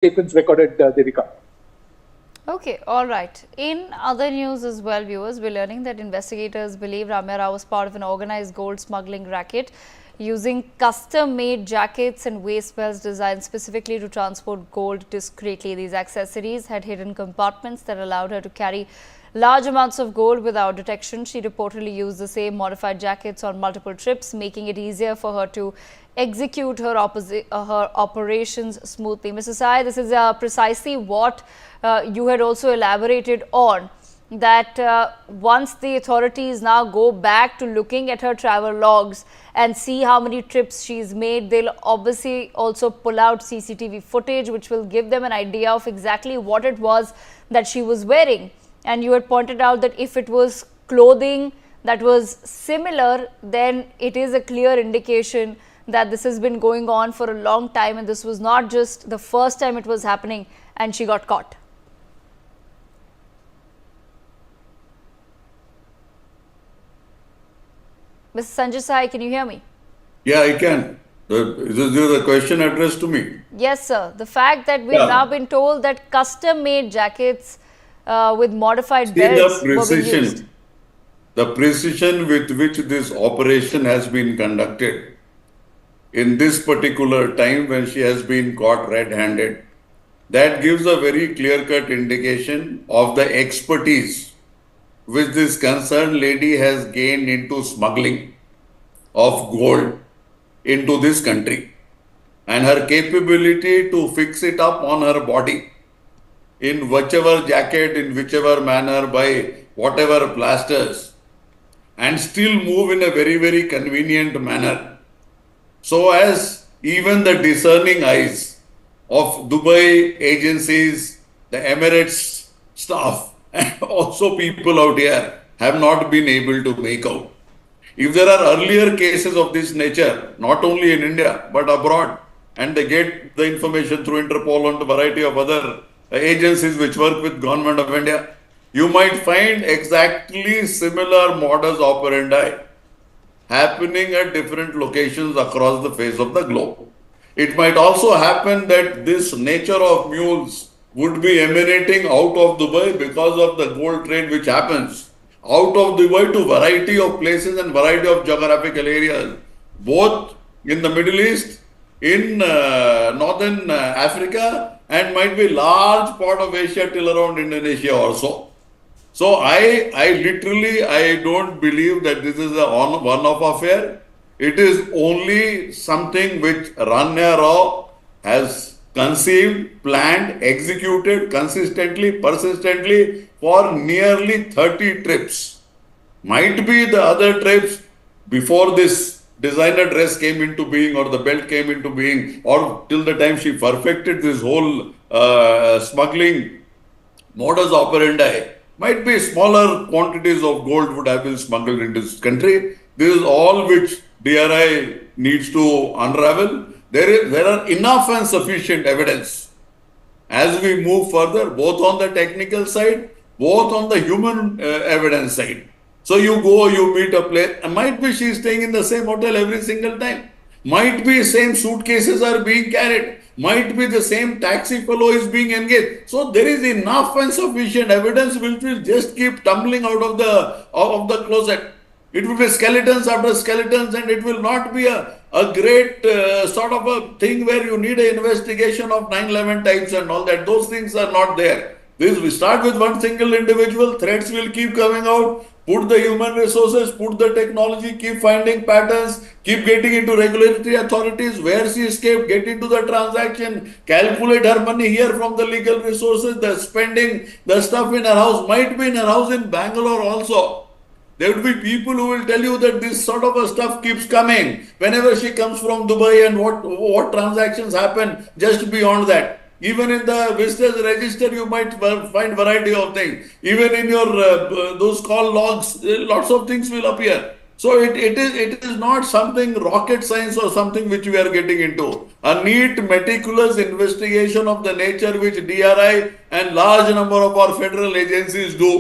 statements recorded, Devika. Okay, all right. In other news as well, viewers, we're learning that investigators believe Ramya Rao was part of an organized gold smuggling racket using custom-made jackets and waist belts designed specifically to transport gold discreetly. These accessories had hidden compartments that allowed her to carry large amounts of gold without detection. She reportedly used the same modified jackets on multiple trips, making it easier for her to execute her operations smoothly. Mrs. Sai, this is precisely what you had also elaborated on, that once the authorities now go back to looking at her travel logs and see how many trips she's made, they'll obviously also pull out CCTV footage, which will give them an idea of exactly what it was that she was wearing. And you had pointed out that if it was clothing that was similar, then it is a clear indication that this has been going on for a long time and this was not just the first time it was happening and she got caught. Mr. Sanjay Sai, can you hear me? Yeah, I can. Is this the question addressed to me? Yes, sir. The fact that we've now been told that custom-made jackets with modified belts were being used. The precision with which this operation has been conducted in this particular time when she has been caught red-handed, that gives a very clear-cut indication of the expertise which this concerned lady has gained into smuggling of gold into this country, and her capability to fix it up on her body in whichever jacket, in whichever manner, by whatever plasters, and still move in a very, very convenient manner, so as even the discerning eyes of Dubai agencies, the Emirates staff, and also people out here have not been able to make out. If there are earlier cases of this nature, not only in India, but abroad, and they get the information through Interpol and a variety of other agencies which work with Government of India, you might find exactly similar modus operandi happening at different locations across the face of the globe. It might also happen that this nature of mules would be emanating out of Dubai because of the gold trade which happens out of Dubai to variety of places and variety of geographical areas, both in the Middle East, in northern Africa, and might be large part of Asia till around Indonesia also. So I don't believe that this is a one-off affair. It is only something which Ranya Rao has conceived, planned, executed consistently, persistently for nearly 30 trips. Might be the other trips before this designer dress came into being or the belt came into being, or till the time she perfected this whole smuggling modus operandi. Might be smaller quantities of gold would have been smuggled into this country. This is all which DRI needs to unravel. There are enough and sufficient evidence as we move further, both on the technical side, both on the human evidence side. So you go, you meet a place, and might be she's staying in the same hotel every single time. Might be same suitcases are being carried. Might be the same taxi fellow is being engaged. So there is enough and sufficient evidence which will just keep tumbling out of the closet. It will be skeletons after skeletons, and it will not be a great sort of a thing where you need an investigation of 9/11 types and all that. Those things are not there. We start with one single individual, threats will keep coming out. Put the human resources, put the technology, keep finding patterns, keep getting into regulatory authorities, where she escaped, get into the transaction, calculate her money here from the legal resources, the spending, the stuff in her house, might be in her house in Bangalore also. There would be people who will tell you that this sort of a stuff keeps coming whenever she comes from Dubai, and what transactions happen just beyond that. Even in the visitors register, you might find variety of things. Even in your those call logs, lots of things will appear. So it is not something rocket science or something which we are getting into. A neat, meticulous investigation of the nature which DRI and large number of our federal agencies do.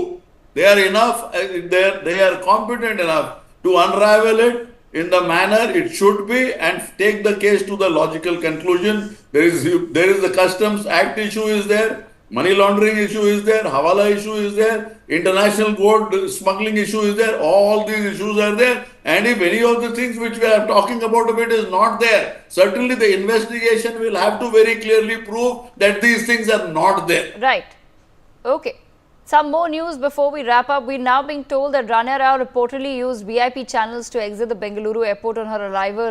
They are enough. They are competent enough to unravel it in the manner it should be and take the case to the logical conclusion. There is the Customs Act issue is there, money laundering issue is there, Hawala issue is there, international gold smuggling issue is there. All these issues are there. And if any of the things which we are talking about it is not there, certainly the investigation will have to very clearly prove that these things are not there. Right. Okay. Some more news before we wrap up. We're now being told that Ranya Rao reportedly used VIP channels to exit the Bengaluru airport on her arrival